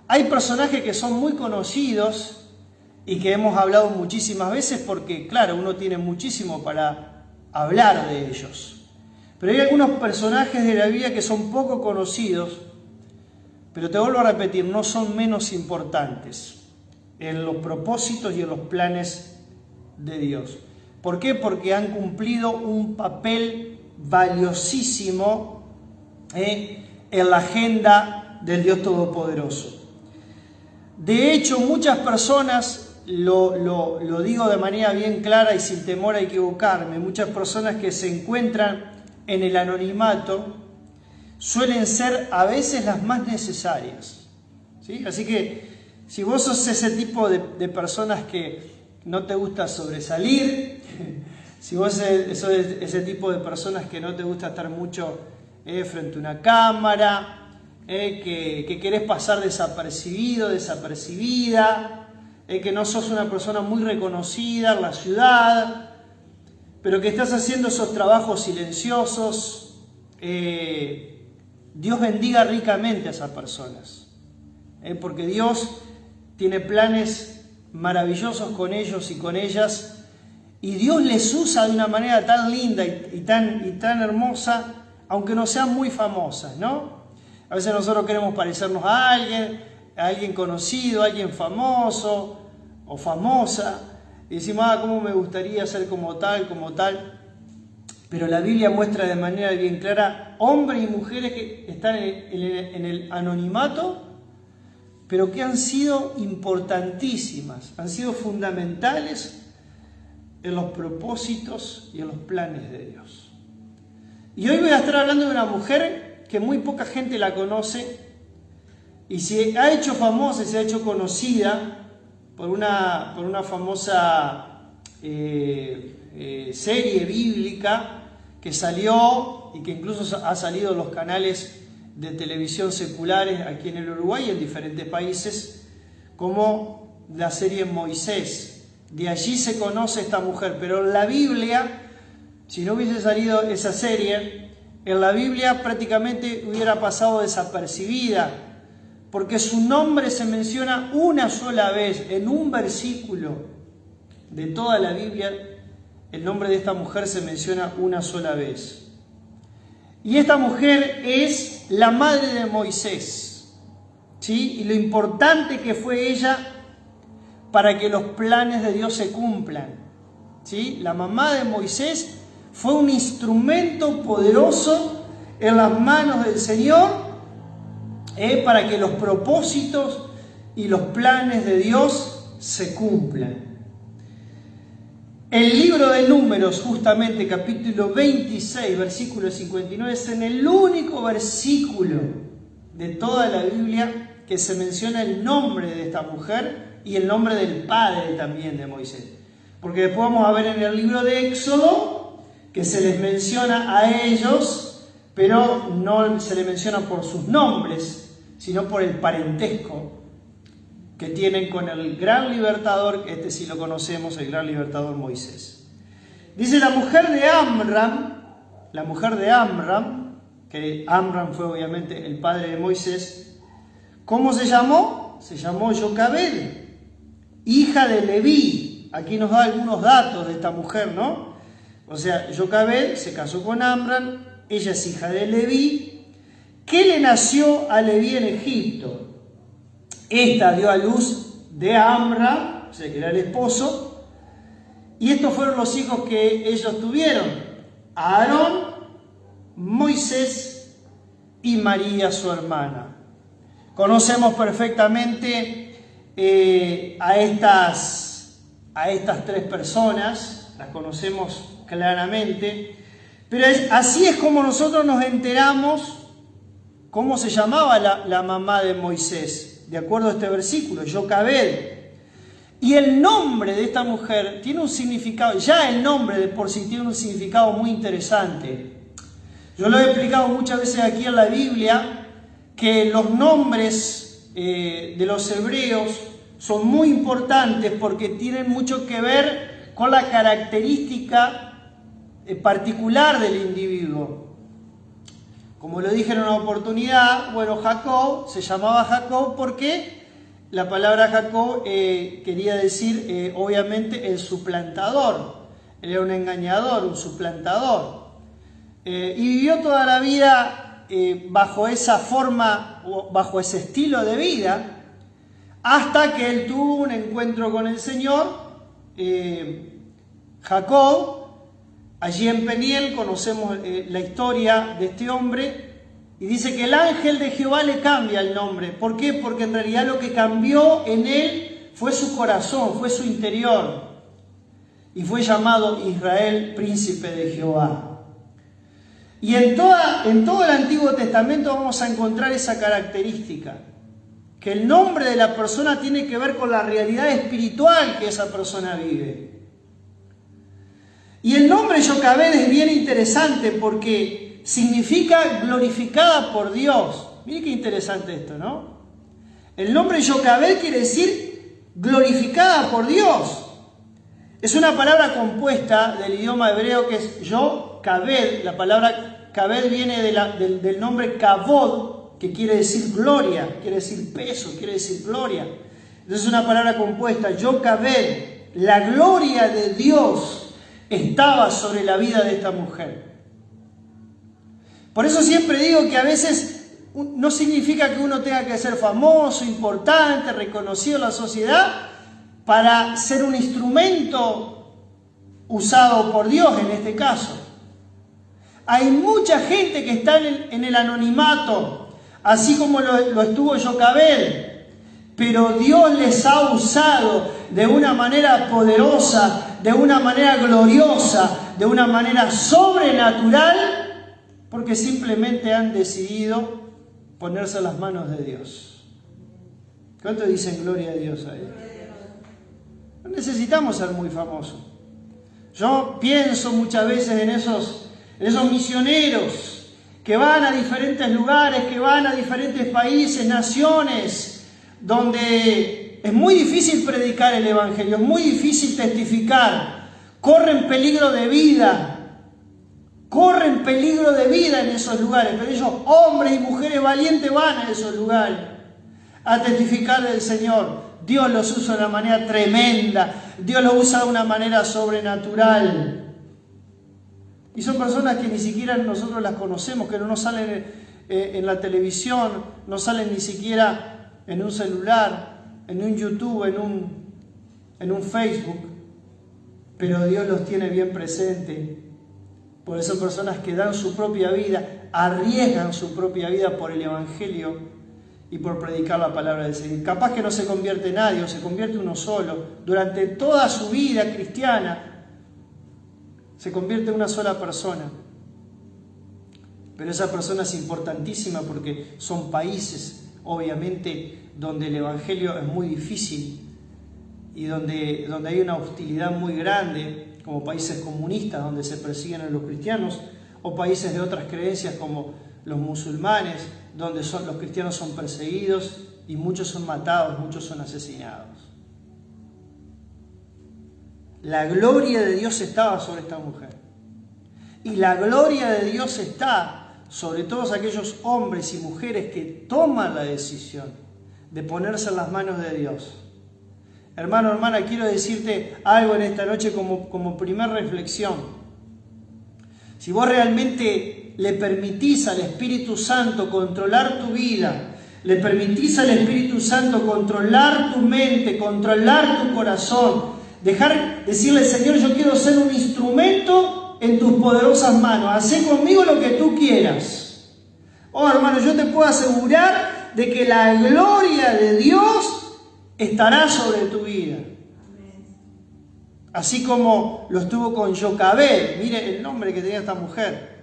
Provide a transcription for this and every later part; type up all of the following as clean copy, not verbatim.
Hay personajes que son muy conocidos y que hemos hablado muchísimas veces porque, claro, uno tiene muchísimo para hablar de ellos. Pero hay algunos personajes de la Biblia que son poco conocidos, pero te vuelvo a repetir, no son menos importantes en los propósitos y en los planes de Dios. ¿Por qué? Porque han cumplido un papel valiosísimo en la agenda del Dios Todopoderoso. De hecho, muchas personas, lo digo de manera bien clara y sin temor a equivocarme, muchas personas que se encuentran en el anonimato suelen ser a veces las más necesarias, ¿sí? Así que si vos sos ese tipo de personas que no te gusta sobresalir, si vos sos ese tipo de personas que no te gusta estar mucho frente a una cámara, que querés pasar desapercibido, desapercibida, que no sos una persona muy reconocida en la ciudad, pero que estás haciendo esos trabajos silenciosos, Dios bendiga ricamente a esas personas, porque Dios tiene planes maravillosos con ellos y con ellas, y Dios les usa de una manera tan linda y tan hermosa, aunque no sean muy famosas, ¿no? A veces nosotros queremos parecernos a alguien conocido, a alguien famoso o famosa, y decimos, cómo me gustaría ser como tal. Pero la Biblia muestra de manera bien clara hombres y mujeres que están en el anonimato, pero que han sido importantísimas, han sido fundamentales en los propósitos y en los planes de Dios. Y hoy voy a estar hablando de una mujer que muy poca gente la conoce y se ha hecho famosa, se ha hecho conocida por una famosa serie bíblica que salió y que incluso ha salido en los canales de televisión seculares aquí en el Uruguay y en diferentes países, como la serie Moisés. De allí se conoce esta mujer, pero en la Biblia, si no hubiese salido esa serie, en la Biblia prácticamente hubiera pasado desapercibida, porque su nombre se menciona una sola vez en un versículo de toda la Biblia. El nombre de esta mujer se menciona una sola vez. Y esta mujer es la madre de Moisés, ¿sí? Y lo importante que fue ella para que los planes de Dios se cumplan, ¿sí? La mamá de Moisés fue un instrumento poderoso en las manos del Señor para que los propósitos y los planes de Dios se cumplan. El libro de Números, justamente capítulo 26, versículo 59, es en el único versículo de toda la Biblia que se menciona el nombre de esta mujer y el nombre del padre también de Moisés. Porque después vamos a ver en el libro de Éxodo que se les menciona a ellos, pero no se les menciona por sus nombres, sino por el parentesco que tienen con el gran libertador, este sí lo conocemos, el gran libertador Moisés. Dice la mujer de Amram, que Amram fue obviamente el padre de Moisés, ¿cómo se llamó? Se llamó Jocabed, hija de Leví. Aquí nos da algunos datos de esta mujer, ¿no? O sea, Jocabed se casó con Amram, ella es hija de Leví. ¿Qué le nació a Leví en Egipto? Esta dio a luz de Amram, o sea que era el esposo, y estos fueron los hijos que ellos tuvieron: Aarón, Moisés y María, su hermana. Conocemos perfectamente a estas tres personas, las conocemos claramente, pero así es como nosotros nos enteramos cómo se llamaba la mamá de Moisés. De acuerdo a este versículo, Jocabed. Y el nombre de esta mujer tiene un significado, ya el nombre de por sí tiene un significado muy interesante. Yo lo he explicado muchas veces aquí en la Biblia, que los nombres de los hebreos son muy importantes porque tienen mucho que ver con la característica particular del individuo. Como lo dije en una oportunidad, bueno, Jacob se llamaba Jacob porque la palabra Jacob quería decir, obviamente, el suplantador. Él era un engañador, un suplantador. Y vivió toda la vida bajo esa forma, bajo ese estilo de vida, hasta que él tuvo un encuentro con el Señor. Jacob, allí en Peniel, conocemos la historia de este hombre, y dice que el ángel de Jehová le cambia el nombre. ¿Por qué? Porque en realidad lo que cambió en él fue su corazón, fue su interior, y fue llamado Israel, príncipe de Jehová. Y en todo el Antiguo Testamento vamos a encontrar esa característica, que el nombre de la persona tiene que ver con la realidad espiritual que esa persona vive. Y el nombre Jocabed es bien interesante porque significa glorificada por Dios. Miren qué interesante esto, ¿no? El nombre Jocabed quiere decir glorificada por Dios. Es una palabra compuesta del idioma hebreo que es Jocabed. La palabra Kabed viene del nombre Kavod, que quiere decir gloria, quiere decir peso, quiere decir gloria. Entonces es una palabra compuesta, Jocabed, la gloria de Dios estaba sobre la vida de esta mujer. Por eso siempre digo que a veces no significa que uno tenga que ser famoso, importante, reconocido en la sociedad para ser un instrumento usado por Dios en este caso. Hay mucha gente que está en el anonimato, así como lo estuvo Jocabed, pero Dios les ha usado de una manera poderosa, de una manera gloriosa, de una manera sobrenatural, porque simplemente han decidido ponerse en las manos de Dios. ¿Cuánto dicen gloria a Dios ahí? No necesitamos ser muy famosos. Yo pienso muchas veces en esos misioneros que van a diferentes lugares, que van a diferentes países, naciones, donde es muy difícil predicar el Evangelio, es muy difícil testificar, corren peligro de vida en esos lugares, pero ellos, hombres y mujeres valientes, van a esos lugares a testificar del Señor. Dios los usa de una manera tremenda, Dios los usa de una manera sobrenatural. Y son personas que ni siquiera nosotros las conocemos, que no nos salen en la televisión, no salen ni siquiera en un celular, en un YouTube, en un Facebook, pero Dios los tiene bien presentes. Por eso son personas que dan su propia vida, arriesgan su propia vida por el Evangelio y por predicar la palabra del Señor. Capaz que no se convierte nadie, o se convierte uno solo. Durante toda su vida cristiana se convierte en una sola persona. Pero esa persona es importantísima porque son países, obviamente, donde el Evangelio es muy difícil y donde hay una hostilidad muy grande, como países comunistas donde se persiguen a los cristianos, o países de otras creencias como los musulmanes, donde los cristianos son perseguidos y muchos son matados, muchos son asesinados. La gloria de Dios estaba sobre esta mujer. Y la gloria de Dios está sobre todos aquellos hombres y mujeres que toman la decisión de ponerse en las manos de Dios. Hermano, hermana, quiero decirte algo en esta noche como primer reflexión. Si vos realmente le permitís al Espíritu Santo controlar tu vida, le permitís al Espíritu Santo controlar tu mente, controlar tu corazón, decirle, Señor, yo quiero ser un instrumento en tus poderosas manos, hacé conmigo lo que tú quieras. Oh, hermano, yo te puedo asegurar de que la gloria de Dios estará sobre tu vida. Así como lo estuvo con Jocabed. Mire el nombre que tenía esta mujer.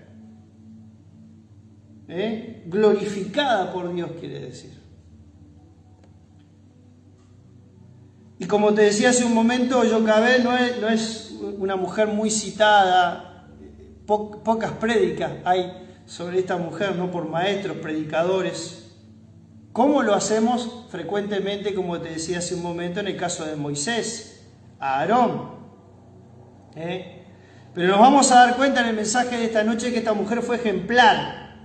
Glorificada por Dios quiere decir. Y como te decía hace un momento, Jocabed no es una mujer muy citada. Pocas prédicas hay sobre esta mujer, no por maestros, predicadores. ¿Cómo lo hacemos? Frecuentemente, como te decía hace un momento, en el caso de Moisés, a Aarón. Pero nos vamos a dar cuenta en el mensaje de esta noche que esta mujer fue ejemplar.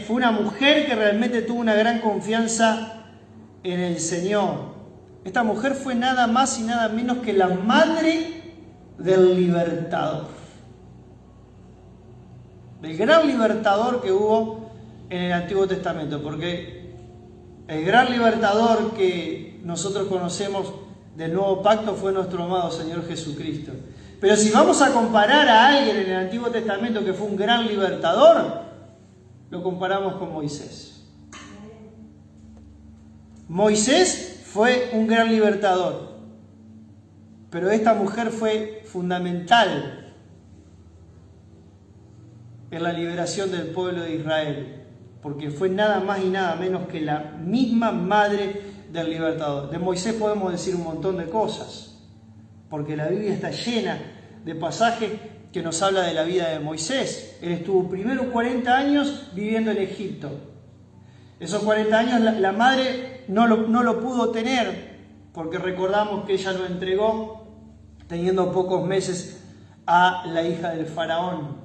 Fue una mujer que realmente tuvo una gran confianza en el Señor. Esta mujer fue nada más y nada menos que la madre del libertador. El gran libertador que hubo en el Antiguo Testamento. Porque el gran libertador que nosotros conocemos del Nuevo Pacto fue nuestro amado Señor Jesucristo. Pero si vamos a comparar a alguien en el Antiguo Testamento que fue un gran libertador, lo comparamos con Moisés. Moisés fue un gran libertador, pero esta mujer fue fundamental en la liberación del pueblo de Israel, porque fue nada más y nada menos que la misma madre del libertador. De Moisés podemos decir un montón de cosas, porque la Biblia está llena de pasajes que nos habla de la vida de Moisés. Él estuvo primero 40 años viviendo en Egipto. Esos 40 años la madre no lo pudo tener, porque recordamos que ella lo entregó teniendo pocos meses a la hija del faraón.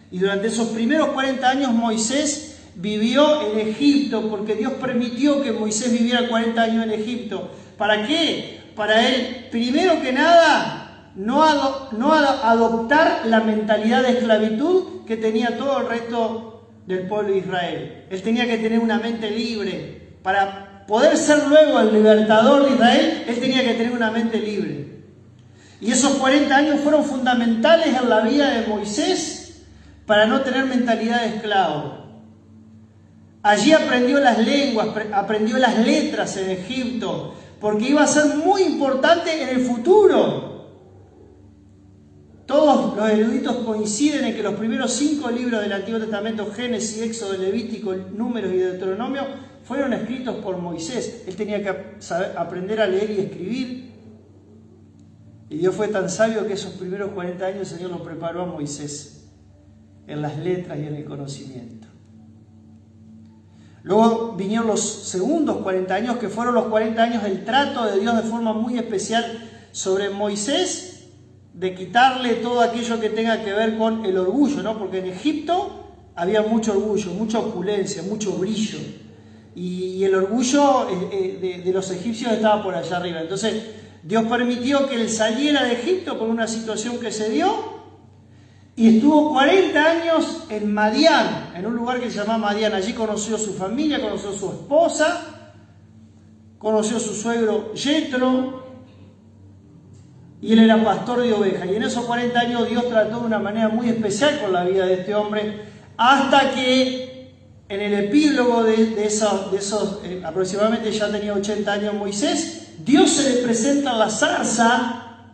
Y durante esos primeros 40 años Moisés vivió en Egipto, porque Dios permitió que Moisés viviera 40 años en Egipto. ¿Para qué? Para él, primero que nada, no adoptar la mentalidad de esclavitud que tenía todo el resto del pueblo de Israel. Él tenía que tener una mente libre. Para poder ser luego el libertador de Israel, él tenía que tener una mente libre. Y esos 40 años fueron fundamentales en la vida de Moisés para no tener mentalidad de esclavo. Allí aprendió las lenguas, aprendió las letras en Egipto, porque iba a ser muy importante en el futuro. Todos los eruditos coinciden en que los primeros 5 libros del Antiguo Testamento, Génesis, Éxodo, Levítico, Números y Deuteronomio, fueron escritos por Moisés. Él tenía que aprender a leer y escribir. Y Dios fue tan sabio que esos primeros 40 años el Señor lo preparó a Moisés en las letras y en el conocimiento. Luego vinieron los segundos 40 años, que fueron los 40 años del trato de Dios de forma muy especial sobre Moisés, de quitarle todo aquello que tenga que ver con el orgullo, ¿no? Porque en Egipto había mucho orgullo, mucha opulencia, mucho brillo. Y el orgullo de los egipcios estaba por allá arriba. Entonces Dios permitió que él saliera de Egipto por una situación que se dio, y estuvo 40 años en Madián, en un lugar que se llama Madián. Allí conoció a su familia, conoció a su esposa, conoció a su suegro Yetro, y él era pastor de ovejas. Y en esos 40 años Dios trató de una manera muy especial con la vida de este hombre, hasta que en el epílogo de esos aproximadamente ya tenía 80 años Moisés, Dios se le presenta en la zarza,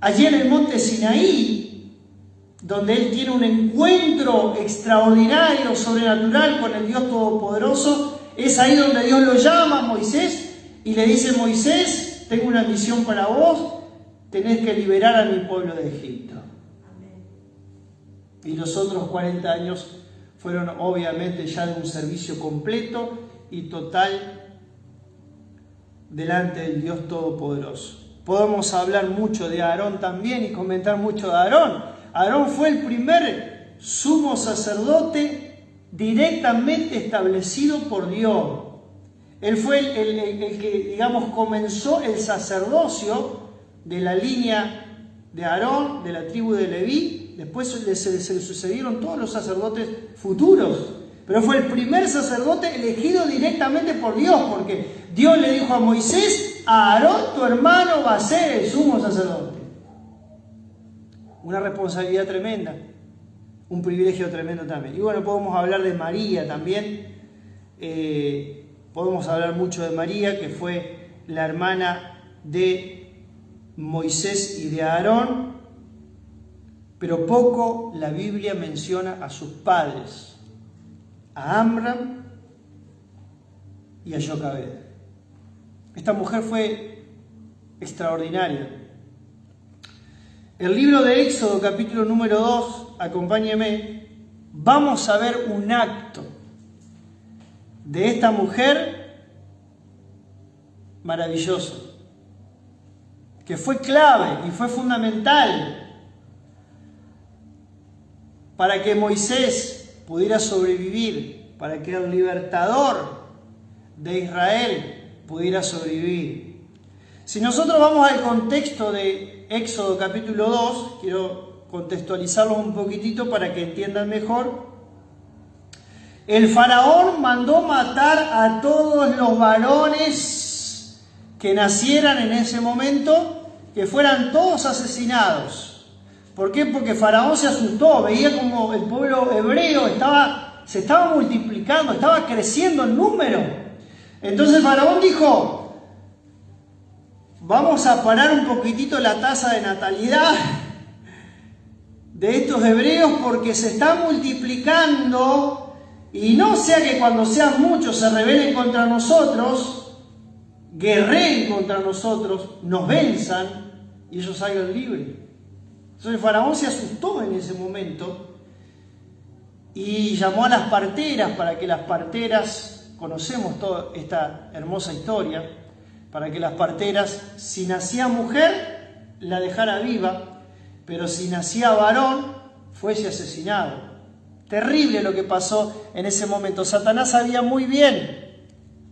allí en el monte Sinaí, donde él tiene un encuentro extraordinario, sobrenatural con el Dios Todopoderoso. Es ahí donde Dios lo llama a Moisés y le dice: Moisés, tengo una misión para vos, tenés que liberar a mi pueblo de Egipto. Y los otros 40 años fueron obviamente ya de un servicio completo y total delante del Dios Todopoderoso. Podemos hablar mucho de Aarón también y comentar mucho de Aarón. Aarón fue el primer sumo sacerdote directamente establecido por Dios. Él fue el que, digamos, comenzó el sacerdocio de la línea de Aarón, de la tribu de Leví. Después se le sucedieron todos los sacerdotes futuros. Pero fue el primer sacerdote elegido directamente por Dios, porque Dios le dijo a Moisés: a Aarón, tu hermano, va a ser el sumo sacerdote. Una responsabilidad tremenda, un privilegio tremendo también. Y bueno, podemos hablar de María también. Podemos hablar mucho de María, que fue la hermana de Moisés y de Aarón, pero poco la Biblia menciona a sus padres, a Amram y a Jocabed. Esta mujer fue extraordinaria. El libro de Éxodo, capítulo número 2, acompáñeme, vamos a ver un acto de esta mujer maravilloso, que fue clave y fue fundamental para que Moisés pudiera sobrevivir, para que el libertador de Israel pudiera sobrevivir. Si nosotros vamos al contexto de Éxodo capítulo 2, quiero contextualizarlos un poquitito para que entiendan mejor. El faraón mandó matar a todos los varones que nacieran en ese momento, que fueran todos asesinados. ¿Por qué? Porque Faraón se asustó, veía como el pueblo hebreo se estaba multiplicando, estaba creciendo en número. Entonces Faraón dijo: vamos a parar un poquitito la tasa de natalidad de estos hebreos porque se está multiplicando, y no sea que cuando sean muchos se rebelen contra nosotros, guerreen contra nosotros, nos venzan y ellos salgan libres. Entonces Faraón se asustó en ese momento y llamó a las parteras para que las parteras, conocemos toda esta hermosa historia, para que las parteras, si nacía mujer, la dejara viva, pero si nacía varón, fuese asesinado. Terrible lo que pasó en ese momento. Satanás sabía muy bien,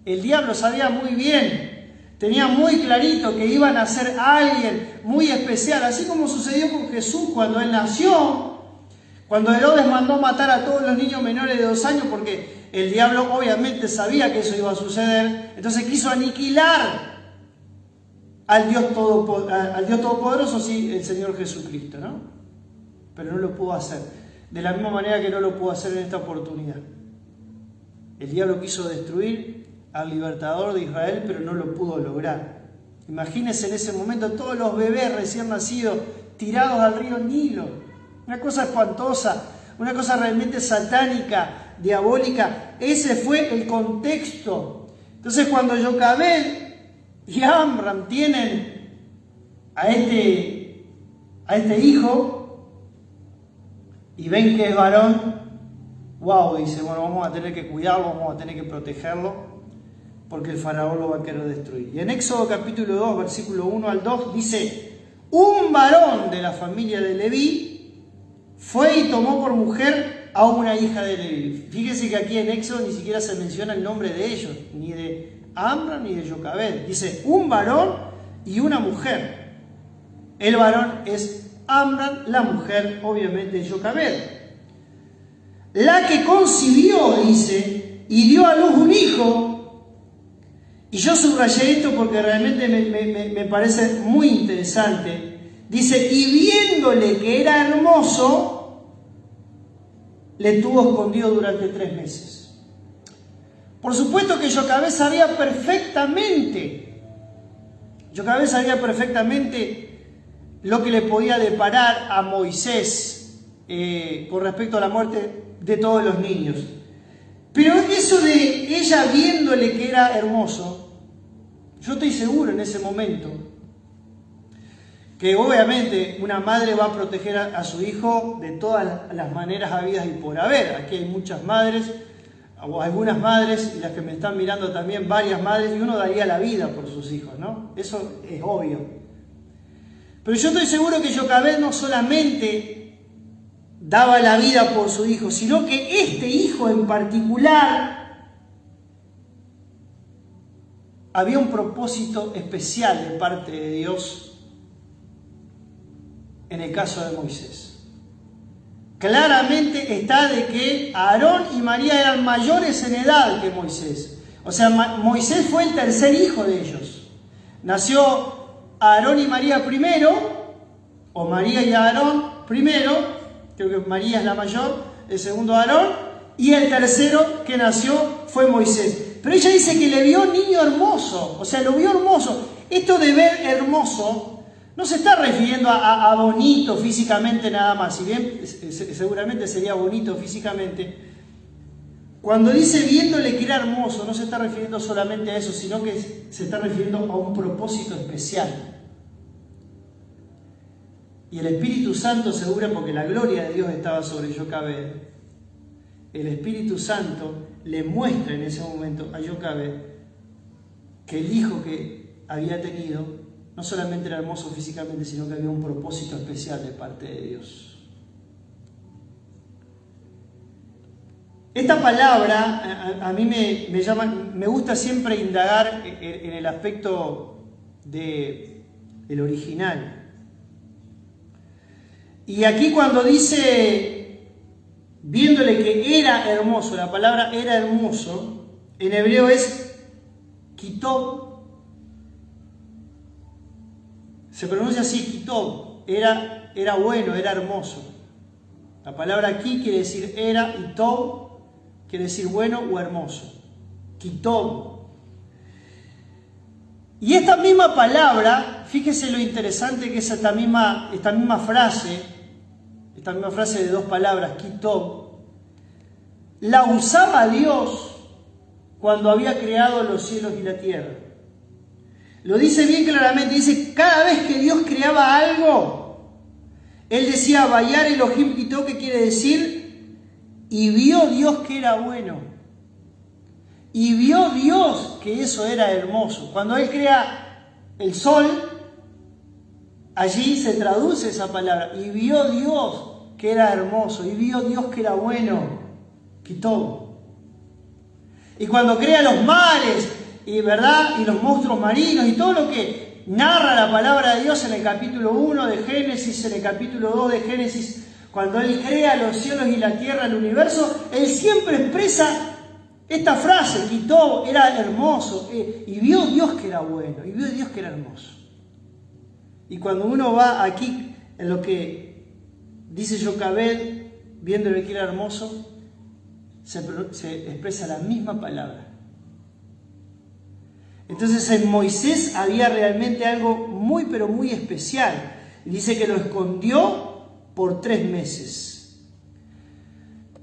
el diablo sabía muy bien, tenía muy clarito que iban a ser alguien muy especial, así como sucedió con Jesús cuando él nació, cuando Herodes mandó matar a todos los niños menores de 2 años, porque el diablo obviamente sabía que eso iba a suceder, entonces quiso aniquilar al Dios Todopoderoso, sí, el Señor Jesucristo, ¿no? Pero no lo pudo hacer. De la misma manera que no lo pudo hacer en esta oportunidad. El diablo quiso destruir al libertador de Israel, pero no lo pudo lograr. Imagínense en ese momento todos los bebés recién nacidos tirados al río Nilo. Una cosa espantosa, una cosa realmente satánica, diabólica. Ese fue el contexto. Entonces cuando Jocabed y Amram tienen a este hijo, y ven que es varón, wow, dice, bueno, vamos a tener que cuidarlo, vamos a tener que protegerlo, porque el faraón lo va a querer destruir. Y en Éxodo capítulo 2, versículo 1 al 2, dice: un varón de la familia de Leví fue y tomó por mujer a una hija de Leví. Fíjese que aquí en Éxodo ni siquiera se menciona el nombre de ellos, ni de Amram ni de Jocabed. Dice un varón y una mujer. El varón es Amram, la mujer obviamente es Jocabed. La que concibió, dice, y dio a luz un hijo. Y yo subrayé esto porque realmente me parece muy interesante. Dice, y viéndole que era hermoso, le tuvo escondido durante 3 meses. Por supuesto que Jocabed sabía perfectamente lo que le podía deparar a Moisés con respecto a la muerte de todos los niños. Pero eso de ella viéndole que era hermoso, yo estoy seguro en ese momento que obviamente una madre va a proteger a su hijo de todas las maneras habidas y por haber. Aquí hay muchas madres, o algunas madres, y las que me están mirando también, varias madres, y uno daría la vida por sus hijos, ¿no? Eso es obvio. Pero yo estoy seguro que Jocabed no solamente daba la vida por su hijo, sino que este hijo en particular había un propósito especial de parte de Dios en el caso de Moisés. Claramente está de que Aarón y María eran mayores en edad que Moisés. O sea, Moisés fue el tercer hijo de ellos. Nació Aarón y María primero, o María y Aarón primero, creo que María es la mayor, el segundo Aarón, y el tercero que nació fue Moisés. Pero ella dice que le vio niño hermoso, o sea, lo vio hermoso. Esto de ver hermoso no se está refiriendo a bonito físicamente nada más, si bien seguramente sería bonito físicamente. Cuando dice viéndole que era hermoso, no se está refiriendo solamente a eso, sino que se está refiriendo a un propósito especial. Y el Espíritu Santo, seguro, porque la gloria de Dios estaba sobre Jocabed, el Espíritu Santo le muestra en ese momento a Jocabed que el hijo que había tenido no solamente era hermoso físicamente, sino que había un propósito especial de parte de Dios. Esta palabra a mí me gusta siempre indagar en el aspecto del original. Y aquí cuando dice, viéndole que era hermoso, la palabra era hermoso, en hebreo es kitob, se pronuncia así, kitob, era bueno, era hermoso. La palabra aquí quiere decir era y tob quiere decir bueno o hermoso. Kitob. Y esta misma palabra, fíjese lo interesante que es esta misma frase de dos palabras, kitob, la usaba Dios cuando había creado los cielos y la tierra. Lo dice bien claramente, dice, cada vez que Dios creaba algo, Él decía, Vayar Elohim Kitob, que quiere decir, y vio Dios que era bueno. Y vio Dios que eso era hermoso. Cuando Él crea el sol, allí se traduce esa palabra. Y vio Dios que era hermoso. Y vio Dios que era bueno. Kitob. Y cuando crea los mares, y los monstruos marinos, y todo lo que narra la palabra de Dios en el capítulo 1 de Génesis, en el capítulo 2 de Génesis, cuando Él crea los cielos y la tierra, el universo, Él siempre expresa esta frase, Kitob, era hermoso, y vio Dios que era bueno, y vio Dios que era hermoso. Y cuando uno va aquí, en lo que dice Yocabed, viéndole que era hermoso, se expresa la misma palabra. Entonces en Moisés había realmente algo muy, pero muy especial. Y dice que lo escondió por 3 meses.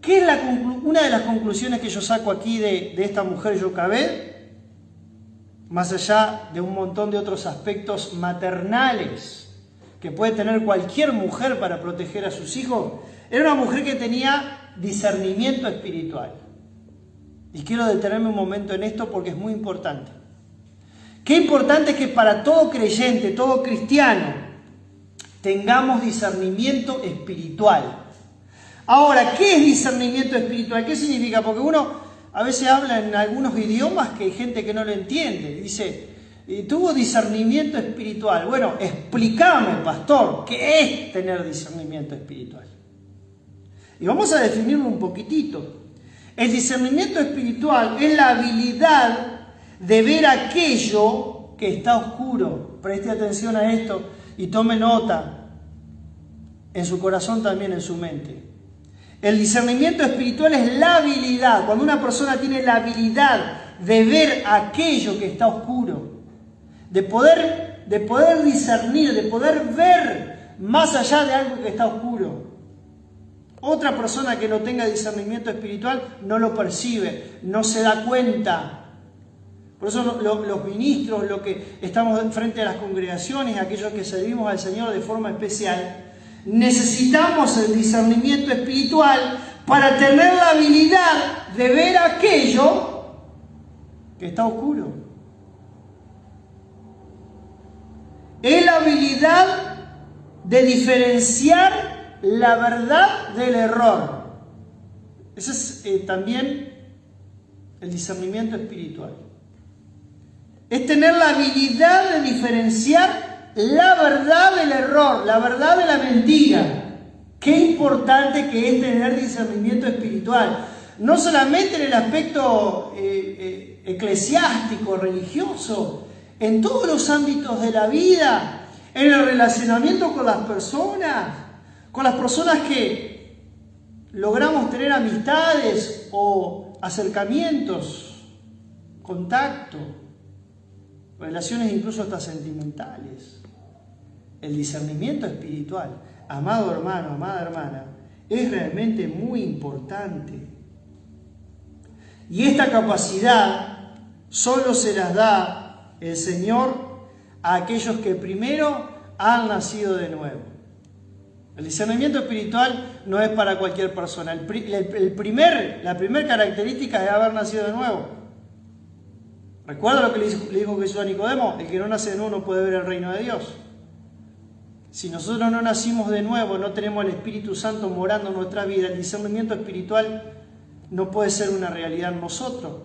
¿Qué es una de las conclusiones que yo saco aquí de esta mujer Yocabed? Más allá de un montón de otros aspectos maternales que puede tener cualquier mujer para proteger a sus hijos, era una mujer que tenía discernimiento espiritual. Y quiero detenerme un momento en esto porque es muy importante. Qué importante es que para todo creyente, todo cristiano, tengamos discernimiento espiritual. Ahora, ¿qué es discernimiento espiritual? ¿Qué significa? Porque uno a veces habla en algunos idiomas que hay gente que no lo entiende. Dice, tuvo discernimiento espiritual. Bueno, explícame, pastor, ¿qué es tener discernimiento espiritual? Y vamos a definirlo un poquitito. El discernimiento espiritual es la habilidad de ver aquello que está oscuro. Preste atención a esto y tome nota en su corazón, también en su mente. El discernimiento espiritual es la habilidad, cuando una persona tiene la habilidad de ver aquello que está oscuro, de poder discernir, de poder ver más allá de algo que está oscuro. Otra persona que no tenga discernimiento espiritual no lo percibe, no se da cuenta. Por eso los ministros, los que estamos frente a las congregaciones, aquellos que servimos al Señor de forma especial, necesitamos el discernimiento espiritual para tener la habilidad de ver aquello que está oscuro. Es la habilidad de diferenciar la verdad del error. Ese es también el discernimiento espiritual. Es tener la habilidad de diferenciar la verdad del error, la verdad de la mentira. Qué importante que es tener discernimiento espiritual. No solamente en el aspecto eclesiástico, religioso, en todos los ámbitos de la vida, en el relacionamiento con las personas que logramos tener amistades o acercamientos, contacto, relaciones incluso hasta sentimentales. El discernimiento espiritual, amado hermano, amada hermana, es realmente muy importante. Y esta capacidad solo se las da el Señor a aquellos que primero han nacido de nuevo. El discernimiento espiritual no es para cualquier persona. La primera característica es haber nacido de nuevo. ¿Recuerda lo que le dijo Jesús a Nicodemo? El que no nace de nuevo no puede ver el reino de Dios. Si nosotros no nacimos de nuevo, no tenemos el Espíritu Santo morando en nuestra vida, el discernimiento espiritual no puede ser una realidad en nosotros.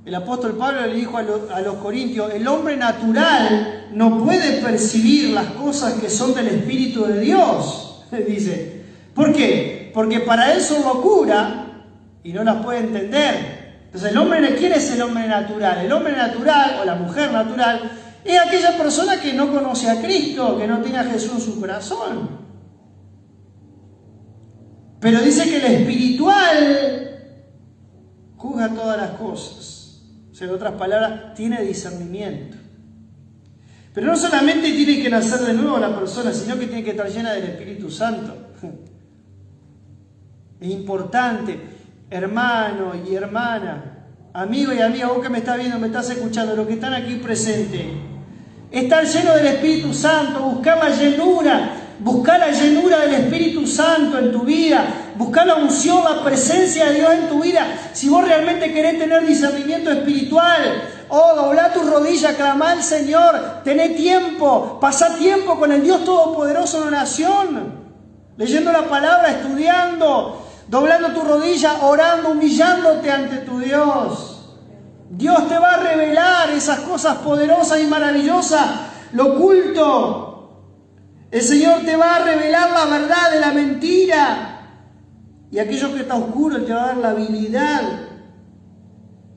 El apóstol Pablo le dijo a los corintios, el hombre natural no puede percibir las cosas que son del Espíritu de Dios. Dice, ¿por qué? Porque para él son locura y no las puede entender. Entonces, ¿quién es el hombre natural? El hombre natural o la mujer natural es aquella persona que no conoce a Cristo, que no tiene a Jesús en su corazón. Pero dice que el espiritual juzga todas las cosas. O sea, en otras palabras, tiene discernimiento. Pero no solamente tiene que nacer de nuevo la persona, sino que tiene que estar llena del Espíritu Santo. Es importante, hermano y hermana, amigo y amiga, vos que me estás viendo, me estás escuchando, los que están aquí presentes, estar lleno del Espíritu Santo, buscar la llenura del Espíritu Santo en tu vida, buscar la unción, la presencia de Dios en tu vida. Si vos realmente querés tener discernimiento espiritual, dobla tu rodilla, clama al Señor, tené tiempo, pasá tiempo con el Dios Todopoderoso en oración, leyendo la palabra, estudiando, doblando tu rodilla, orando, humillándote ante tu Dios. Dios te va a revelar esas cosas poderosas y maravillosas, lo oculto. El Señor te va a revelar la verdad de la mentira. Y aquello que está oscuro, Él te va a dar la habilidad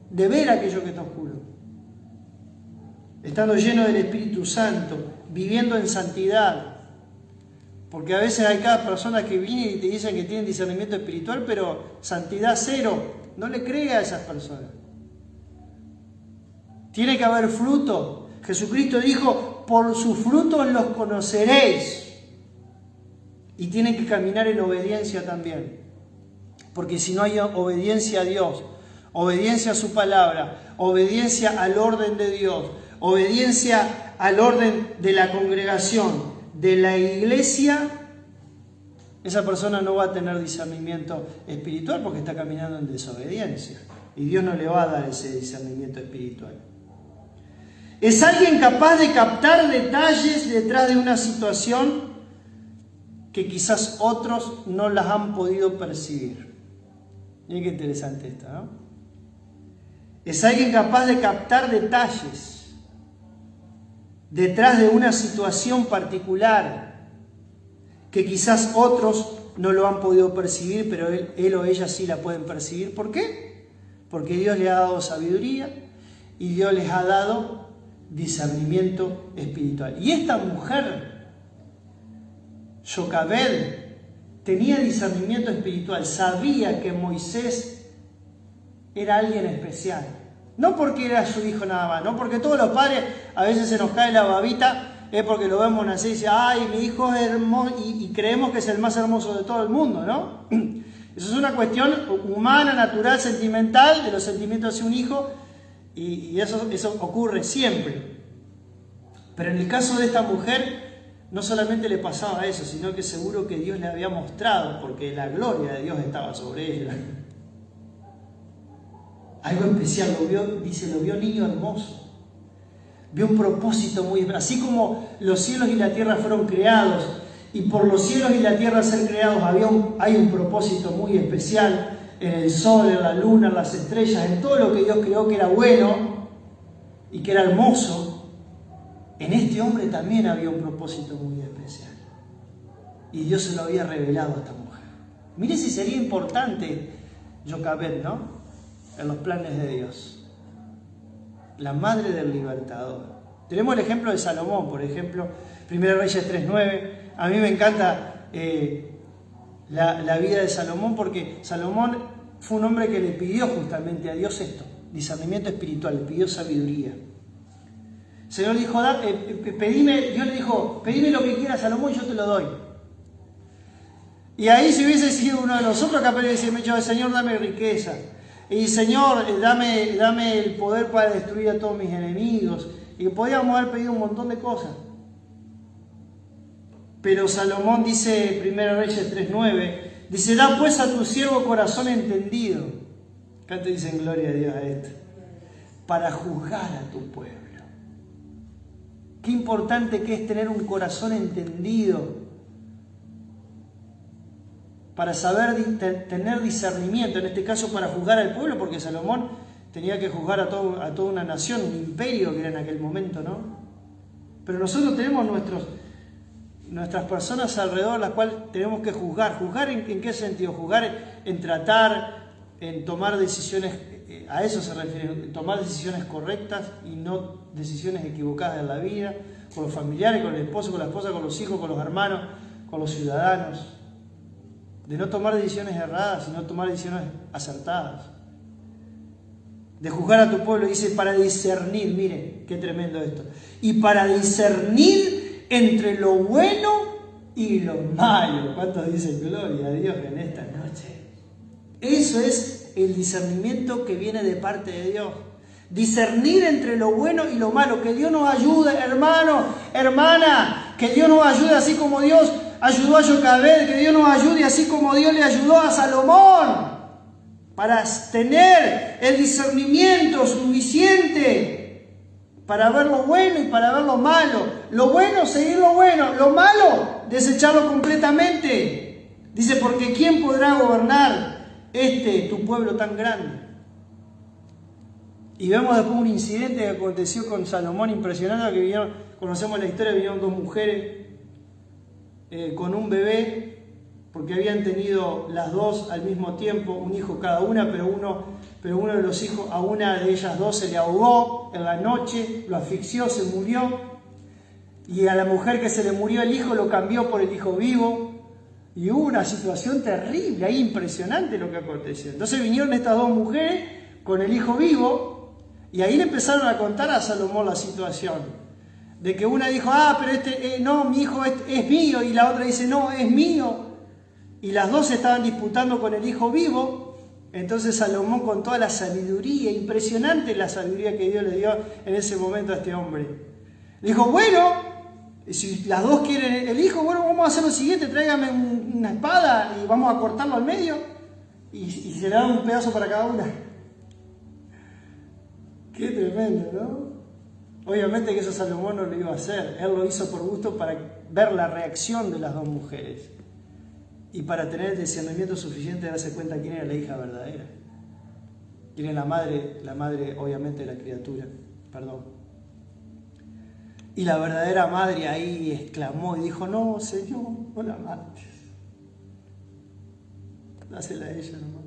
de ver aquello que está oscuro. Estando lleno del Espíritu Santo, viviendo en santidad. Porque a veces hay cada persona que viene y te dicen que tienen discernimiento espiritual, pero santidad cero. No le creas a esas personas. Tiene que haber fruto. Jesucristo dijo, por sus frutos los conoceréis. Y tienen que caminar en obediencia también. Porque si no hay obediencia a Dios, obediencia a su palabra, obediencia al orden de Dios, obediencia al orden de la congregación, de la iglesia, esa persona no va a tener discernimiento espiritual porque está caminando en desobediencia. Y Dios no le va a dar ese discernimiento espiritual. Es alguien capaz de captar detalles detrás de una situación que quizás otros no las han podido percibir. Miren qué interesante esto, ¿no? Es alguien capaz de captar detalles detrás de una situación particular que quizás otros no lo han podido percibir, pero él o ella sí la pueden percibir. ¿Por qué? Porque Dios le ha dado sabiduría y Dios les ha dado discernimiento espiritual. Y esta mujer, Jocabed, tenía discernimiento espiritual, sabía que Moisés era alguien especial. No porque era su hijo nada más, no porque todos los padres a veces se nos cae la babita, es porque lo vemos nacer y dice, ay, mi hijo es hermoso, y creemos que es el más hermoso de todo el mundo, ¿no? Eso es una cuestión humana, natural, sentimental, de los sentimientos hacia un hijo, y eso ocurre siempre. Pero en el caso de esta mujer, no solamente le pasaba eso, sino que seguro que Dios le había mostrado, porque la gloria de Dios estaba sobre ella. Algo especial, lo vio niño hermoso. Vio un propósito muy... Así como los cielos y la tierra fueron creados, y por los cielos y la tierra ser creados hay un propósito muy especial en el sol, en la luna, en las estrellas, en todo lo que Dios creó que era bueno y que era hermoso. En este hombre también había un propósito muy especial. Y Dios se lo había revelado a esta mujer. Mire si sería importante Jocabed, ¿no? En los planes de Dios. La madre del libertador. Tenemos el ejemplo de Salomón, por ejemplo, 1 Reyes 3:9. A mí me encanta la vida de Salomón porque Salomón fue un hombre que le pidió justamente a Dios esto, discernimiento espiritual, le pidió sabiduría. El Señor dijo, Dios le dijo, pedime lo que quieras, Salomón, y yo te lo doy. Y ahí si hubiese sido uno de nosotros capaz de decirme, Señor, dame riqueza. Y Señor, dame el poder para destruir a todos mis enemigos. Y podíamos haber pedido un montón de cosas. Pero Salomón dice, 1 Reyes 3:9, dice, da pues a tu siervo corazón entendido. Acá te dicen gloria a Dios a esto. Para juzgar a tu pueblo. Qué importante que es tener un corazón entendido. para saber tener discernimiento, en este caso para juzgar al pueblo, porque Salomón tenía que juzgar a toda una nación, un imperio que era en aquel momento, ¿no? Pero nosotros tenemos nuestras personas alrededor, las cuales tenemos que juzgar. ¿Juzgar en qué sentido? Juzgar en tratar, en tomar decisiones, a eso se refiere, tomar decisiones correctas y no decisiones equivocadas en la vida, con los familiares, con el esposo, con la esposa, con los hijos, con los hermanos, con los ciudadanos. De no tomar decisiones erradas, sino tomar decisiones acertadas. De juzgar a tu pueblo, dice, para discernir, mire, qué tremendo esto. Y para discernir entre lo bueno y lo malo. ¿Cuántos dicen gloria a Dios en esta noche? Eso es el discernimiento que viene de parte de Dios. Discernir entre lo bueno y lo malo. Que Dios nos ayude, hermano, hermana. Que Dios nos ayude así como Dios ayudó a Jocabed. Que Dios nos ayude así como Dios le ayudó a Salomón. Para tener el discernimiento suficiente para ver lo bueno y para ver lo malo. Lo bueno, seguir lo bueno. Lo malo, desecharlo completamente. Dice, porque ¿quién podrá gobernar tu pueblo tan grande? Y vemos después un incidente que aconteció con Salomón impresionante, que vinieron, conocemos la historia, vinieron dos mujeres con un bebé, porque habían tenido las dos al mismo tiempo, un hijo cada una, pero uno de los hijos, a una de ellas dos se le ahogó en la noche, lo asfixió, se murió, y a la mujer que se le murió el hijo lo cambió por el hijo vivo, y hubo una situación terrible, ahí impresionante lo que aconteció. Entonces vinieron estas dos mujeres con el hijo vivo, y ahí le empezaron a contar a Salomón la situación, de que una dijo, pero no, mi hijo es mío, y la otra dice, no, es mío. Y las dos estaban disputando con el hijo vivo. Entonces Salomón, con toda la sabiduría, impresionante la sabiduría que Dios le dio en ese momento a este hombre, le dijo, bueno, si las dos quieren el hijo, bueno, vamos a hacer lo siguiente, tráigame una espada y vamos a cortarlo al medio y se le da un pedazo para cada una. Qué tremendo, ¿no? Obviamente que eso Salomón no lo iba a hacer, él lo hizo por gusto para ver la reacción de las dos mujeres. Y para tener el discernimiento suficiente de darse cuenta quién era la hija verdadera. Quién era la madre obviamente de la criatura, perdón. Y la verdadera madre ahí exclamó y dijo, no, Señor, no la mates. Dásela a ella nomás.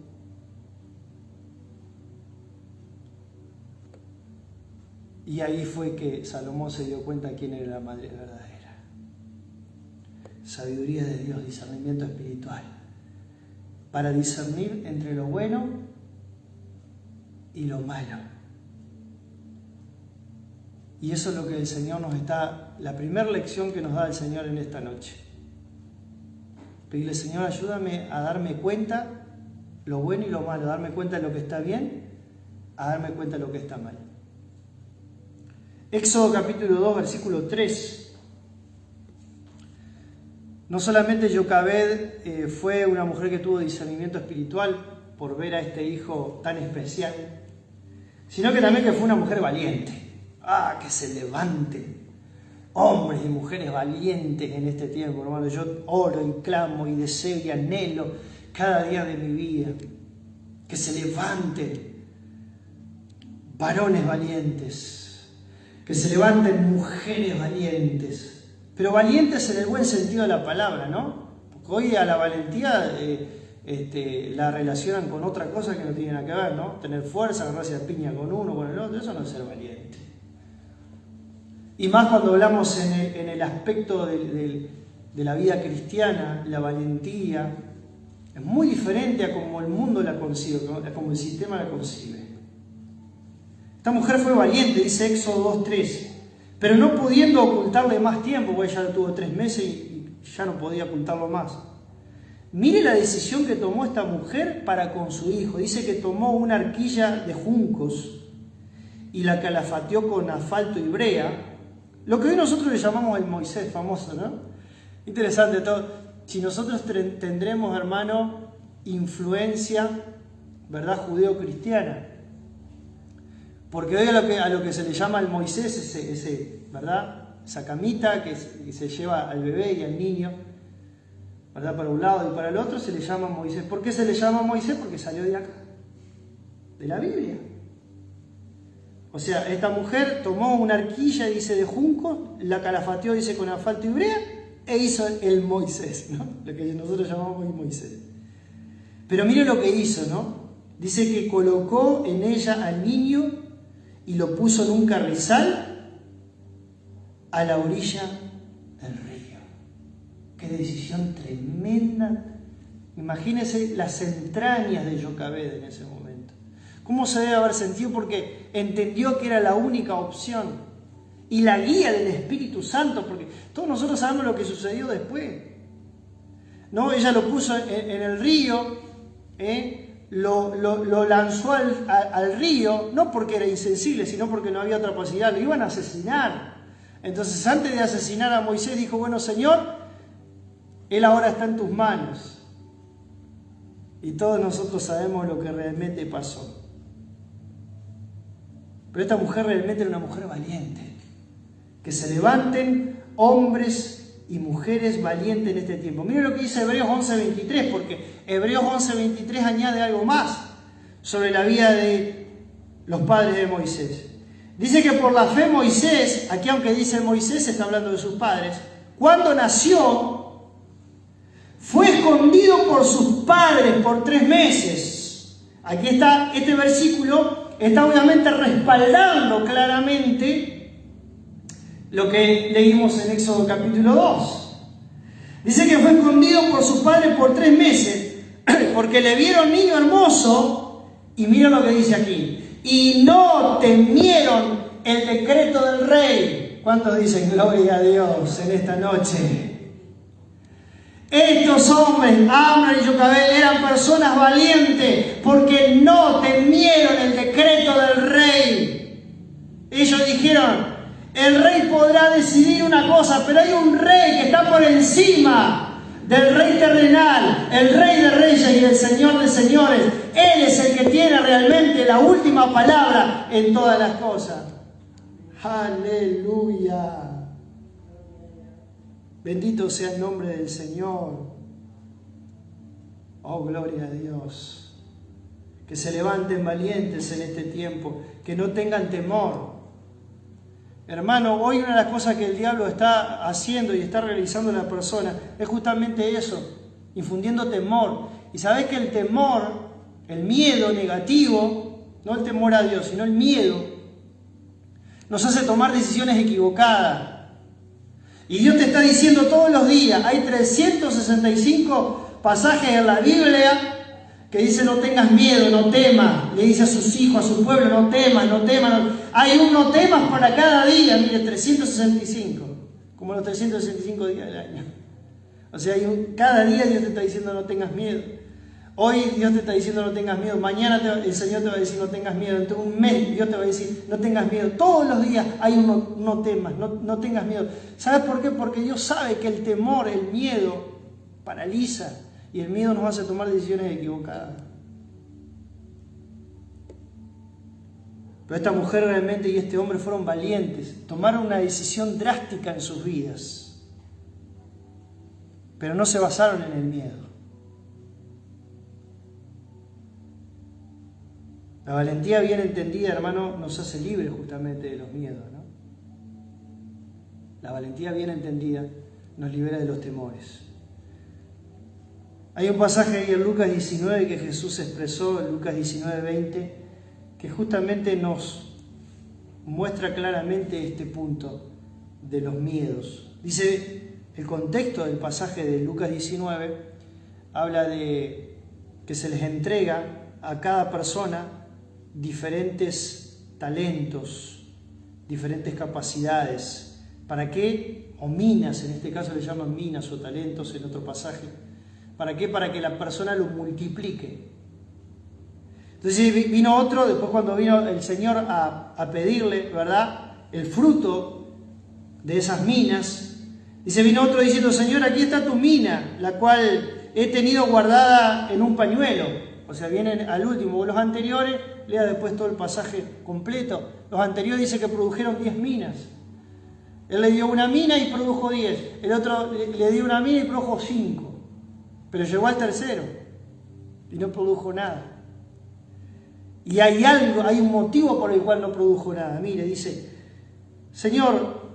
Y ahí fue que Salomón se dio cuenta quién era la madre verdadera. Sabiduría de Dios, discernimiento espiritual, para discernir entre lo bueno y lo malo. Y eso es lo que el Señor la primera lección que nos da el Señor en esta noche. Pedirle, Señor, ayúdame a darme cuenta lo bueno y lo malo, a darme cuenta de lo que está bien, a darme cuenta de lo que está mal. Éxodo capítulo 2, versículo 3. No solamente Jocabed fue una mujer que tuvo discernimiento espiritual por ver a este hijo tan especial, sino que también que fue una mujer valiente. Que se levanten hombres y mujeres valientes en este tiempo, hermano. Yo oro y clamo y deseo y anhelo cada día de mi vida que se levanten varones valientes, que se levanten mujeres valientes. Pero valientes en el buen sentido de la palabra, ¿no? Porque hoy a la valentía la relacionan con otra cosa que no tiene nada que ver, ¿no? Tener fuerza, agarrarse a piña con uno, con el otro, eso no es ser valiente. Y más cuando hablamos en el aspecto de la vida cristiana, la valentía es muy diferente a como el mundo la concibe, a como el sistema la concibe. Esta mujer fue valiente, dice Éxodo 2:3. Pero no pudiendo ocultarle más tiempo, porque ella tuvo 3 meses y ya no podía ocultarlo más. Mire la decisión que tomó esta mujer para con su hijo. Dice que tomó una arquilla de juncos y la calafateó con asfalto y brea. Lo que hoy nosotros le llamamos el Moisés famoso, ¿no? Interesante todo. Si nosotros tendremos, hermano, influencia, ¿verdad?, judeo-cristiana. Porque hoy a lo que se le llama el Moisés, ¿verdad?, esa camita que se lleva al bebé y al niño, ¿verdad? Para un lado y para el otro, se le llama Moisés. ¿Por qué se le llama Moisés? Porque salió de acá, de la Biblia. O sea, esta mujer tomó una arquilla, dice, de junco, la calafateó, dice, con asfalto y brea, e hizo el Moisés, ¿no? Lo que nosotros llamamos hoy Moisés. Pero mire lo que hizo, ¿no? Dice que colocó en ella al niño y lo puso en un carrizal a la orilla del río. Qué decisión tremenda. Imagínense las entrañas de Jocabed en ese momento. ¿Cómo se debe haber sentido? Porque entendió que era la única opción. Y la guía del Espíritu Santo, porque todos nosotros sabemos lo que sucedió después. ¿No? Ella lo puso en el río, lo lanzó al río, no porque era insensible, sino porque no había otra posibilidad, lo iban a asesinar. Entonces, antes de asesinar a Moisés, dijo, bueno, Señor, él ahora está en tus manos. Y todos nosotros sabemos lo que realmente pasó. Pero esta mujer realmente era una mujer valiente. Que se levanten hombres y mujeres valientes en este tiempo. Miren lo que dice Hebreos 11:23, porque Hebreos 11:23 añade algo más sobre la vida de los padres de Moisés. Dice que por la fe Moisés, aquí aunque dice Moisés, está hablando de sus padres, cuando nació, fue escondido por sus padres por 3 meses. Aquí está, este versículo está obviamente respaldando claramente lo que leímos en Éxodo capítulo 2. Dice que fue escondido por sus padres por 3 meses, porque le vieron niño hermoso, y mira lo que dice aquí, y no temieron el decreto del rey. ¿Cuántos dicen gloria a Dios en esta noche? Estos hombres, Amram y Jocabed, eran personas valientes, porque no temieron el decreto del rey. Ellos dijeron, el rey podrá decidir una cosa, pero hay un rey que está por encima del rey terrenal, el rey de reyes y el señor de señores. Él es el que tiene realmente la última palabra en todas las cosas. Aleluya. Bendito sea el nombre del Señor. Oh, gloria a Dios. Que se levanten valientes en este tiempo, que no tengan temor. Hermano, hoy una de las cosas que el diablo está haciendo y está realizando en la persona es justamente eso, infundiendo temor. Y sabés que el temor, el miedo negativo, no el temor a Dios, sino el miedo, nos hace tomar decisiones equivocadas. Y Dios te está diciendo todos los días, hay 365 pasajes en la Biblia que dice no tengas miedo, no temas. Le dice a sus hijos, a su pueblo, no temas, no temas. Hay un no temas para cada día, mire, 365, como los 365 días del año. O sea, cada día Dios te está diciendo no tengas miedo. Hoy Dios te está diciendo no tengas miedo. Mañana el Señor te va a decir no tengas miedo. Dentro de un mes Dios te va a decir no tengas miedo. Todos los días hay un no temas, no tengas miedo. ¿Sabes por qué? Porque Dios sabe que el temor, el miedo paraliza. Y el miedo nos hace tomar decisiones equivocadas. Pero esta mujer realmente y este hombre fueron valientes. Tomaron una decisión drástica en sus vidas. Pero no se basaron en el miedo. La valentía bien entendida, hermano, nos hace libres justamente de los miedos, ¿no? La valentía bien entendida nos libera de los temores. Hay un pasaje ahí en Lucas 19 que Jesús expresó, en Lucas 19:20, que justamente nos muestra claramente este punto de los miedos. Dice, el contexto del pasaje de Lucas 19 habla de que se les entrega a cada persona diferentes talentos, diferentes capacidades. ¿Para qué? O minas, en este caso le llaman minas o talentos en otro pasaje. ¿Para qué? Para que la persona lo multiplique. Entonces vino otro, después cuando vino el Señor a pedirle, ¿verdad?, el fruto de esas minas, dice, vino otro diciendo, Señor, aquí está tu mina, la cual he tenido guardada en un pañuelo. O sea, vienen al último. Los anteriores, lea después todo el pasaje completo. Los anteriores dice que produjeron 10 minas. Él le dio una mina y produjo 10. El otro le dio una mina y produjo 5. Pero llegó al tercero y no produjo nada. Y hay algo, hay un motivo por el cual no produjo nada. Mire, dice, Señor,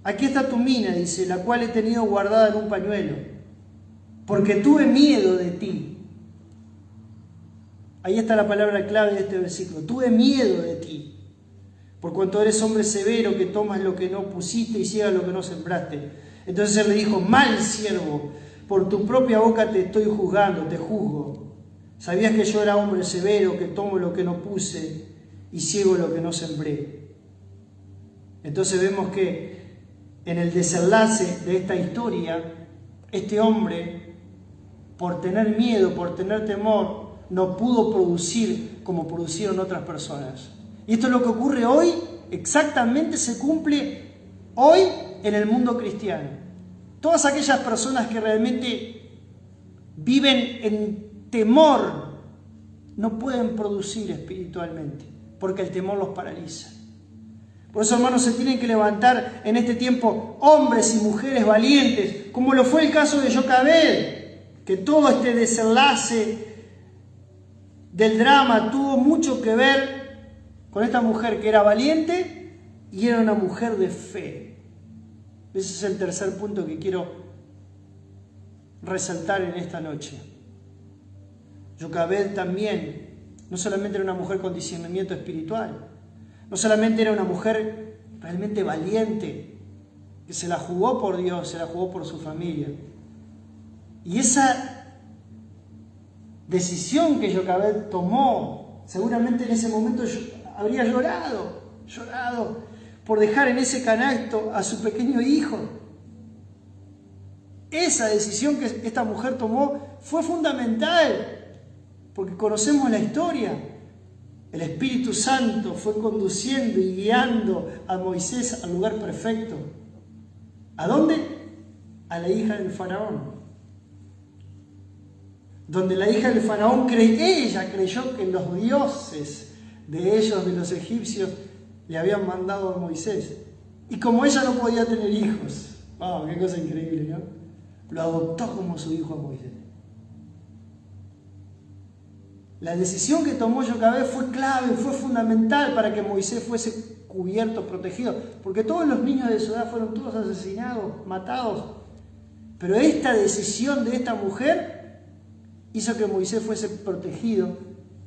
aquí está tu mina, dice, la cual he tenido guardada en un pañuelo, porque tuve miedo de ti. Ahí está la palabra clave de este versículo. Tuve miedo de ti, por cuanto eres hombre severo, que tomas lo que no pusiste y ciegas lo que no sembraste. Entonces él le dijo, mal siervo, por tu propia boca te estoy juzgando, te juzgo. ¿Sabías que yo era hombre severo, que tomo lo que no puse y ciego lo que no sembré? Entonces vemos que en el desenlace de esta historia, este hombre, por tener miedo, por tener temor, no pudo producir como producieron otras personas. Y esto es lo que ocurre hoy, exactamente se cumple hoy en el mundo cristiano. Todas aquellas personas que realmente viven en temor no pueden producir espiritualmente, porque el temor los paraliza. Por eso, hermanos, se tienen que levantar en este tiempo hombres y mujeres valientes, como lo fue el caso de Jocabed, que todo este desenlace del drama tuvo mucho que ver con esta mujer que era valiente y era una mujer de fe. Ese es el tercer punto que quiero resaltar en esta noche. Jocabed también no solamente era una mujer con discernimiento espiritual, no solamente era una mujer realmente valiente, que se la jugó por Dios, se la jugó por su familia. Y esa decisión que Jocabed tomó, seguramente en ese momento habría llorado por dejar en ese canasto a su pequeño hijo. Esa decisión que esta mujer tomó fue fundamental, porque conocemos la historia. El Espíritu Santo fue conduciendo y guiando a Moisés al lugar perfecto. ¿A dónde? A la hija del faraón. Donde la hija del faraón ella creyó que los dioses de ellos, de los egipcios, le habían mandado a Moisés. Y como ella no podía tener hijos, ¡wow! ¡Qué cosa increíble!, ¿no? Lo adoptó como su hijo a Moisés. La decisión que tomó Jocabed fue clave, fue fundamental para que Moisés fuese cubierto, protegido, porque todos los niños de su edad fueron todos asesinados, matados. Pero esta decisión de esta mujer hizo que Moisés fuese protegido,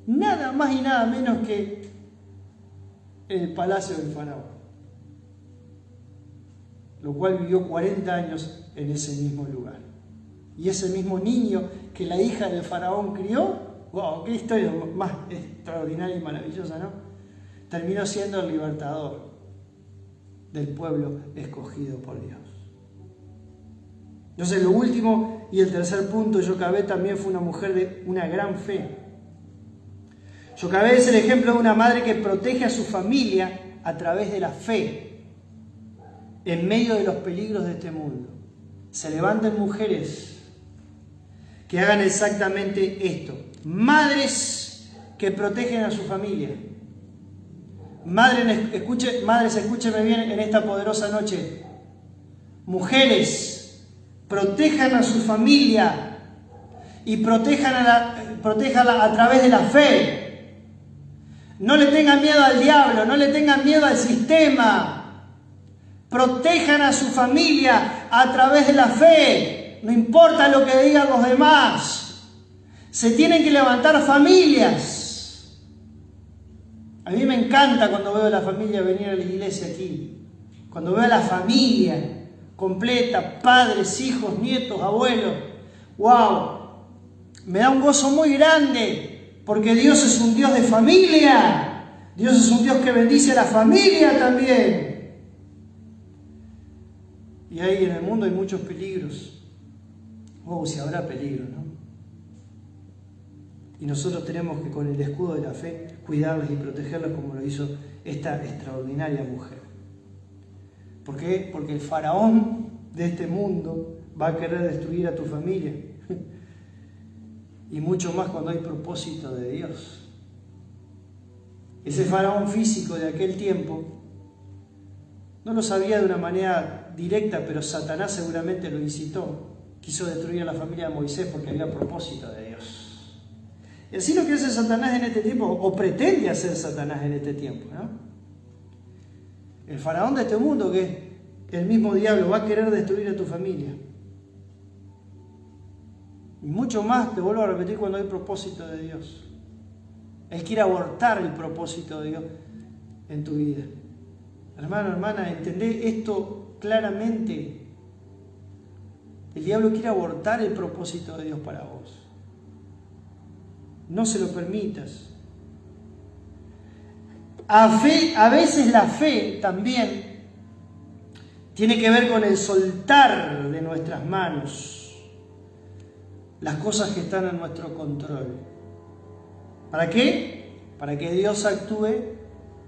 nada más y nada menos que en el palacio del faraón, lo cual vivió 40 años en ese mismo lugar. Y ese mismo niño que la hija del faraón crió, ¡wow! ¡Qué historia más extraordinaria y maravillosa!, ¿no? Terminó siendo el libertador del pueblo escogido por Dios. Entonces, lo último y el tercer punto, Jocabed también fue una mujer de una gran fe. Jocabed es el ejemplo de una madre que protege a su familia a través de la fe, en medio de los peligros de este mundo. Se levanten mujeres que hagan exactamente esto. Madres que protegen a su familia. Madres, escúchenme bien en esta poderosa noche. Mujeres, protejan a su familia y protéjala a través de la fe. No le tengan miedo al diablo, no le tengan miedo al sistema. Protejan a su familia a través de la fe. No importa lo que digan los demás. Se tienen que levantar familias. A mí me encanta cuando veo a la familia venir a la iglesia aquí. Cuando veo a la familia completa, padres, hijos, nietos, abuelos. ¡Wow! Me da un gozo muy grande, porque Dios es un Dios de familia. Dios es un Dios que bendice a la familia también. Y ahí en el mundo hay muchos peligros. ¡Wow! Si habrá peligro, ¿no? Y nosotros tenemos que, con el escudo de la fe, cuidarlos y protegerlos como lo hizo esta extraordinaria mujer. ¿Por qué? Porque el faraón de este mundo va a querer destruir a tu familia. Y mucho más cuando hay propósito de Dios. Ese faraón físico de aquel tiempo no lo sabía de una manera directa, pero Satanás seguramente lo incitó. quiso destruir a la familia de Moisés porque había propósito de Dios. Y así lo que hace Satanás en este tiempo, o pretende hacer Satanás en este tiempo, ¿no? El faraón de este mundo, que es el mismo diablo, va a querer destruir a tu familia. Y mucho más, te vuelvo a repetir, cuando hay propósito de Dios. Él quiere abortar el propósito de Dios en tu vida. Hermano, hermana, entendé esto claramente. El diablo quiere abortar el propósito de Dios para vos. No se lo permitas. A veces la fe también tiene que ver con el soltar de nuestras manos las cosas que están en nuestro control. ¿Para qué? Para que Dios actúe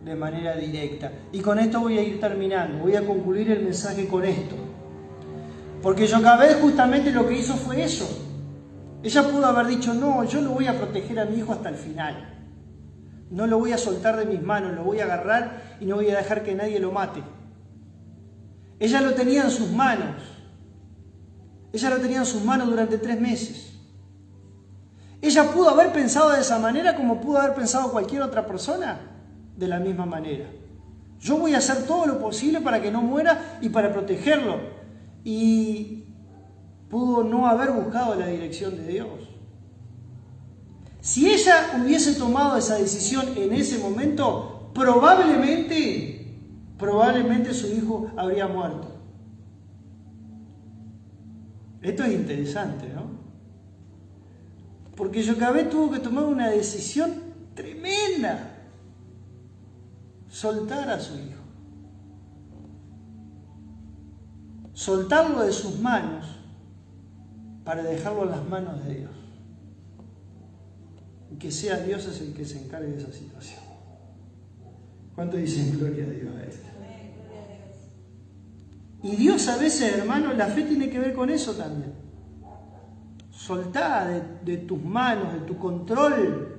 de manera directa. Y con esto voy a ir terminando. Voy a concluir el mensaje con esto. Porque Jocabed justamente lo que hizo fue eso. Ella pudo haber dicho, no, yo lo voy a proteger a mi hijo hasta el final. No lo voy a soltar de mis manos, lo voy a agarrar y no voy a dejar que nadie lo mate. Ella lo tenía en sus manos. Ella lo tenía en sus manos durante 3 meses. Ella pudo haber pensado de esa manera como pudo haber pensado cualquier otra persona de la misma manera. Yo voy a hacer todo lo posible para que no muera y para protegerlo. Y pudo no haber buscado la dirección de Dios. Si ella hubiese tomado esa decisión en ese momento, probablemente su hijo habría muerto. Esto es interesante, ¿no? Porque Jocabed tuvo que tomar una decisión tremenda. Soltar a su hijo. Soltarlo de sus manos para dejarlo en las manos de Dios. Y que sea Dios es el que se encargue de esa situación. ¿Cuánto dicen gloria a Dios a esto? Y Dios a veces, hermano, la fe tiene que ver con eso también. Soltar de tus manos, de tu control.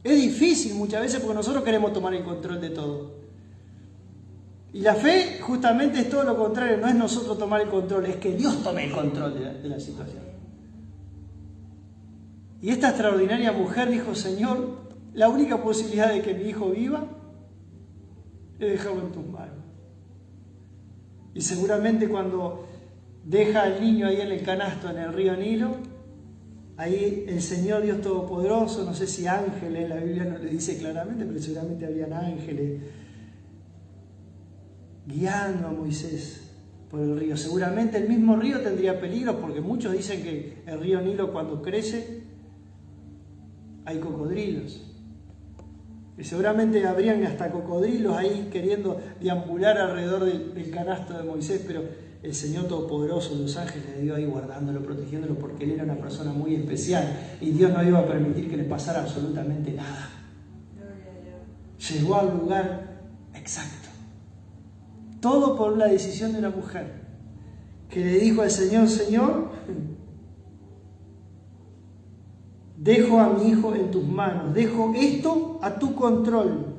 Es difícil muchas veces porque nosotros queremos tomar el control de todo. Y la fe justamente es todo lo contrario, no es nosotros tomar el control, es que Dios tome el control de la situación. Y esta extraordinaria mujer dijo, Señor, la única posibilidad de que mi hijo viva es dejarlo en tus manos. Y seguramente cuando deja al niño ahí en el canasto en el río Nilo, ahí el Señor Dios Todopoderoso, no sé si ángeles, la Biblia no le dice claramente, pero seguramente habrían ángeles guiando a Moisés por el río. Seguramente el mismo río tendría peligros porque muchos dicen que el río Nilo cuando crece hay cocodrilos. Y seguramente habrían hasta cocodrilos ahí queriendo deambular alrededor del canasto de Moisés, pero el Señor Todopoderoso, los ángeles de Dios ahí guardándolo, protegiéndolo, porque él era una persona muy especial y Dios no iba a permitir que le pasara absolutamente nada. Llegó al lugar exacto. Todo por la decisión de una mujer que le dijo al Señor, Señor, dejo a mi hijo en tus manos, dejo esto a tu control,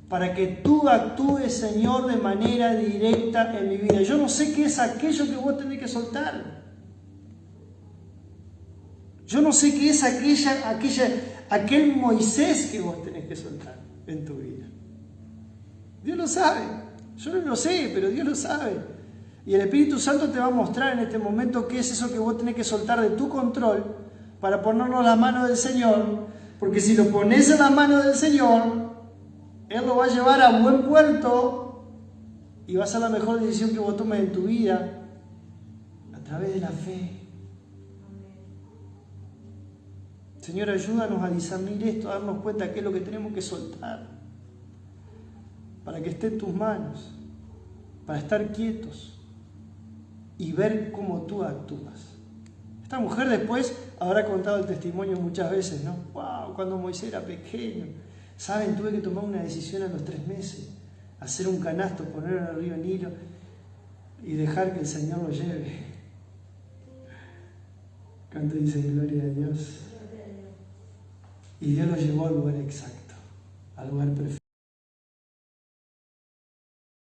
para que tú actúes, Señor, de manera directa en mi vida. Yo no sé qué es aquello que vos tenés que soltar. Yo no sé qué es aquel Moisés que vos tenés que soltar en tu vida. Dios lo sabe. Yo no lo sé, pero Dios lo sabe. Y el Espíritu Santo te va a mostrar en este momento qué es eso que vos tenés que soltar de tu control para ponerlo en las manos del Señor. Porque si lo pones en las manos del Señor, Él lo va a llevar a buen puerto y va a ser la mejor decisión que vos tomes en tu vida a través de la fe. Señor, ayúdanos a discernir esto, a darnos cuenta de qué es lo que tenemos que soltar para que esté en tus manos, para estar quietos y ver cómo tú actúas. Esta mujer después habrá contado el testimonio muchas veces, ¿no? ¡Wow! Cuando Moisés era pequeño, ¿saben? Tuve que tomar una decisión a los 3 meses, hacer un canasto, ponerlo en el río Nilo y dejar que el Señor lo lleve. ¿Cuánto dice gloria a Dios? Y Dios lo llevó al lugar exacto, al lugar perfecto.